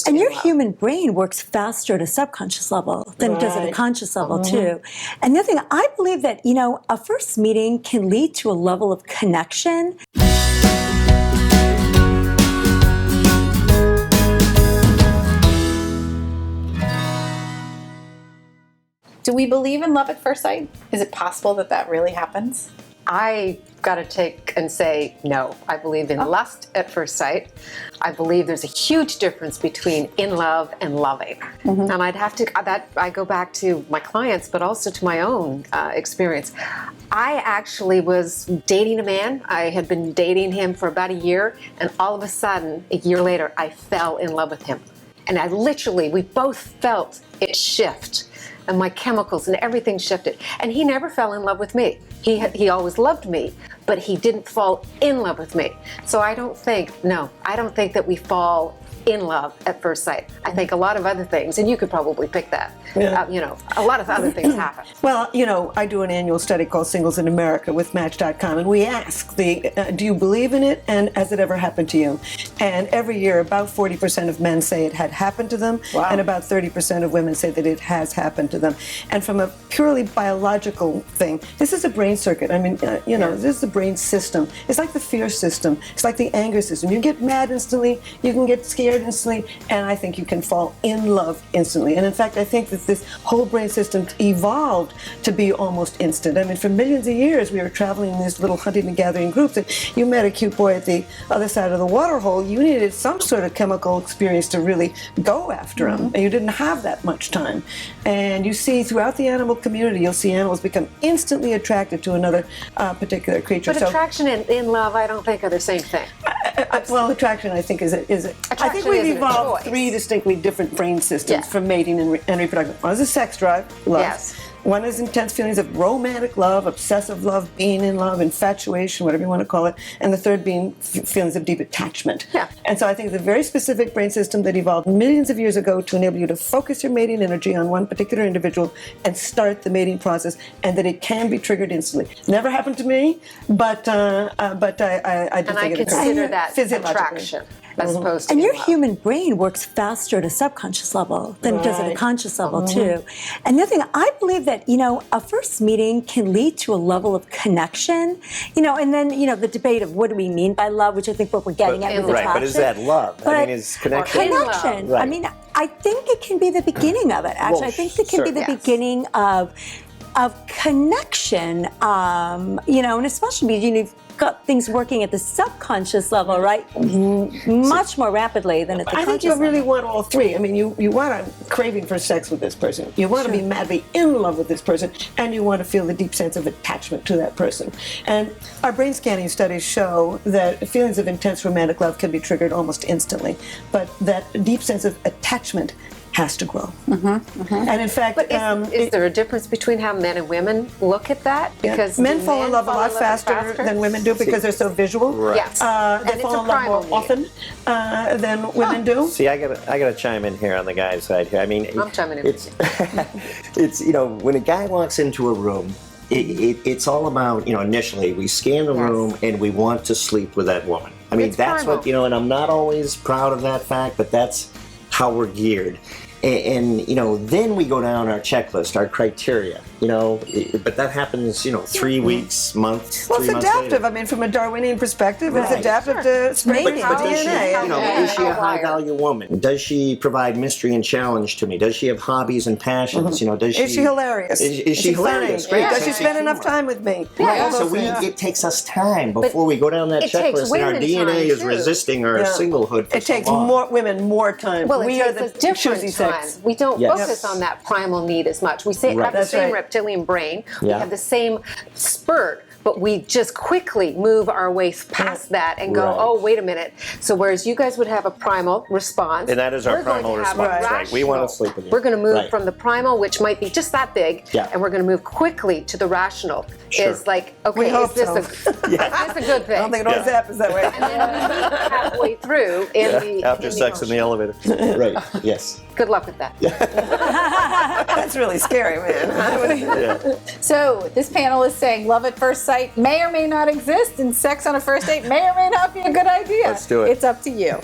first. And your love. human brain works faster at a subconscious level than it does at a conscious level, too. And the other thing, I believe that, a first meeting can lead to a level of connection. Do we believe in love at first sight? Is it possible that that really happens? I got to take and say no. I believe in lust at first sight. I believe there's a huge difference between in love and loving. And I'd have to, I go back to my clients, but also to my own experience. I actually was dating a man. I had been dating him for about a year, and all of a sudden, a year later, I fell in love with him. And we both felt it shift. And my chemicals and everything shifted. And he never fell in love with me. He always loved me, but he didn't fall in love with me. So I don't think that we fall in love at first sight. I think a lot of other things, and you could probably pick that, a lot of other things happen. Well, I do an annual study called Singles in America with Match.com, and we ask, do you believe in it, and has it ever happened to you? And every year, about 40% of men say it had happened to them, and about 30% of women say that it has happened to them. And from a purely biological thing, this is a brain circuit. I mean, this is the brain system. It's like the fear system. It's like the anger system. You get mad instantly, you can get scared instantly, and I think you can fall in love instantly. And in fact, I think that this whole brain system evolved to be almost instant. I mean, for millions of years, we were traveling in these little hunting and gathering groups, and you met a cute boy at the other side of the water hole. You needed some sort of chemical experience to really go after him, and you didn't have that much time. And you see throughout the animal community, you'll see animals become instantly attracted to another particular creature. But attraction and in love, I don't think are the same thing. Well, attraction, I think, I think we've evolved three distinctly different brain systems for mating and reproduction. One is a sex drive, love. Yes. One is intense feelings of romantic love, obsessive love, being in love, infatuation, whatever you want to call it. And the third being feelings of deep attachment. Yeah. And so I think it's a very specific brain system that evolved millions of years ago to enable you to focus your mating energy on one particular individual and start the mating process, and that it can be triggered instantly. Never happened to me, but I do and think I consider that attraction. As opposed to and your love. human brain works faster at a subconscious level than it does at a conscious level, too. And the other thing, I believe that, a first meeting can lead to a level of connection, and then, the debate of what do we mean by love, which I think what we're getting at with attraction. But is that love? Is connection? Connection. Right. I mean, I think it can be the beginning of it, actually. I think it can be the beginning of connection, and especially, you've got things working at the subconscious level, right? Much more rapidly than at the conscious level. I think you really want all three. I mean, you want a craving for sex with this person. You want to be madly in love with this person, and you want to feel the deep sense of attachment to that person. And our brain scanning studies show that feelings of intense romantic love can be triggered almost instantly, but that deep sense of attachment has to grow. And in fact, but is there a difference between how men and women look at that? Because men fall in love a lot faster than women do because they're so visual. Right. Yes. They fall in love more often than women do. See, I gotta chime in here on the guy's side here. I mean, I'm chiming in. It's when a guy walks into a room, it's all about, initially we scan the room and we want to sleep with that woman. I mean, that's primal. What, and I'm not always proud of that fact, but that's how we're geared. And then we go down our checklist, our criteria, but that happens, 3 weeks, month, well, 3 it's months adaptive. later. I mean, from a Darwinian perspective, it's adaptive to mating. But is she a high-value woman? Does she provide mystery and challenge to me? Does she have hobbies and passions? Does she? Is she hilarious? Is she hilarious? Great. Yeah. Does she spend enough time with me? Right. So it takes us time before we go down that checklist, and our DNA is resisting our singlehood. It takes women more time. Well, we it are takes the a different choosy time. sex. We don't focus on that primal need as much. We have the same reptilian brain. We have the same spurt, but we just quickly move our way past that and go, oh, wait a minute. So whereas you guys would have a primal response. And that is our primal response, right? We want to sleep with you. We're going to move from the primal, which might be just that big, and we're going to move quickly to the rational. Sure. Is like, okay, is this a good thing? I don't think it always happens that way. And then we meet halfway through in the after sex in the elevator. Right. Yes. Good luck with that. That's really scary, man. So this panel is saying love at first sight may or may not exist, and sex on a first date may or may not be a good idea. Let's do it. It's up to you.